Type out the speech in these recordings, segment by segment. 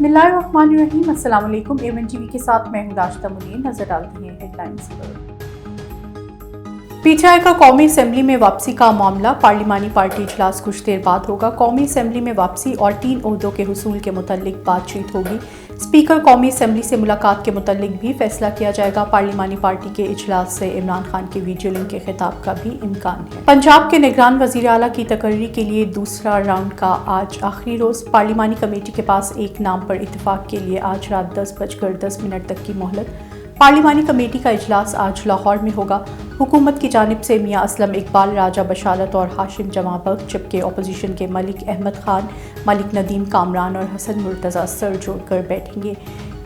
बिस्मिल्लाहिर्रहमानिर्रहीम। अस्सलाम वालेकुम। A1 TV के साथ मैं हूं राशिदा मुनीर। नजर डालते हैं हेडलाइंस पर। PTI का कौमी असेंबली में वापसी का मामला। पार्लिमानी पार्टी इजलास कुछ देर बाद होगा। कौमी असेंबली में वापसी और 3 ओहदों के हुसूल के मुतल्लिक बातचीत होगी। स्पीकर कौमी असेंबली से मुलाकात के मुतल्लिक भी फैसला किया जाएगा। पार्लिमानी पार्टी के इजलास से इमरान खान के वीडियो लिंक के खिताब का भी इम्कान है। पंजाब के निगरान वज़ीर आला की तकर्री के लिए दूसरा राउंड का आज आखिरी रोज। पार्लिमानी कमेटी के पास एक नाम पर इत्तेफाक के लिए आज रात 10:10 तक की मोहलत। पार्लिमानी कमेटी का इजलास आज लाहौर में होगा। हुकूमत की जानिब से मियां असलम इकबाल, राजा बशारत और हाशिम जमां बख्श, जबकि अपोजिशन के मलिक अहमद खान, मलिक नदीम कामरान और हसन मुर्तज़ा सर जोड़कर बैठेंगे।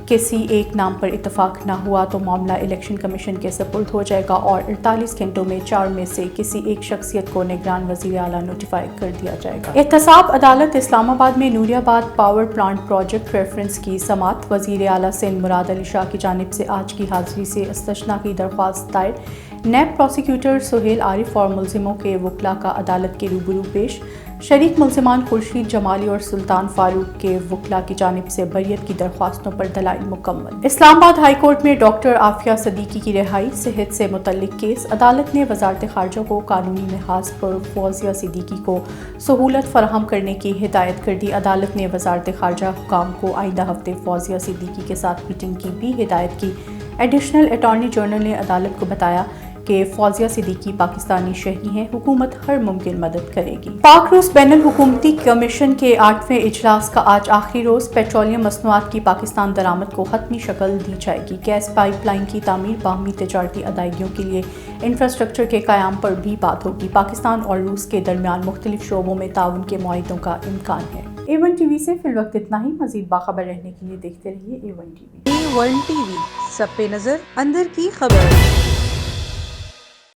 किसी एक नाम पर इत्तेफाक न हुआ तो मामला इलेक्शन कमीशन के सपुर्द हो जाएगा और 48 घंटों में 4 में से किसी एक शख्सियत को निगरान वज़ीर आला नोटिफाई कर दिया जाएगा। एहतसाब अदालत इस्लामाबाद में Nooriabad power plant project reference की समात। वज़ीर आला सिंध मुराद अली शाह की जानिब से आज की हाजिरी से इस्तशना की दरख्वास्त दायर। नैब प्रोसिक्यूटर सुहेल आरिफ और मुल्जिमों के वकला का अदालत के रूबरू पेश। शरीक मुल्जिमान खुर्शीद जमाली और सुल्तान फारूक के वकला की जानिब से बरियत की दरख्वास्तों पर दलाइल मुकम्मल। इस्लामाबाद हाई कोर्ट में डॉक्टर आफिया सदीकी की रिहाई। सेहत से मुतल्लिक केस। अदालत ने वजारत खारजा को कानूनी लिहाज पर फौजिया सिद्दीकी को सहूलत फराहम करने की हिदायत कर दी। अदालत ने वजारत खारजा हुकाम को आइंदा हफ्ते फौजिया सिद्दीकी के साथ मीटिंग की भी हिदायत की। एडिशनल अटॉर्नी जनरल ने अदालत को बताया कि फौजिया सिद्दीकी पाकिस्तानी शहरी हैं। हुकूमत हर मुमकिन मदद करेगी। पाक रूस बैनुल हुकूमती कमीशन के 8वें इजलास का आज आखिरी रोज। पेट्रोलियम मसनूआत की पाकिस्तान दरामद को हतमी शक्ल दी जाएगी। गैस पाइपलाइन की तामीर, बाहमी तिजारती अदायगियों के लिए इंफ्रास्ट्रक्चर के क़याम पर भी बात होगी। पाकिस्तान और रूस के दरमियान मुख्तलिफ शोबों में ताउन के मुआहिदों का इम्कान है। A1 TV से फिलवक्त इतना ही। मजीद बाखबर रहने के लिए देखते रहिए A1 TV। A1 TV, सब पे नजर, अंदर की खबर।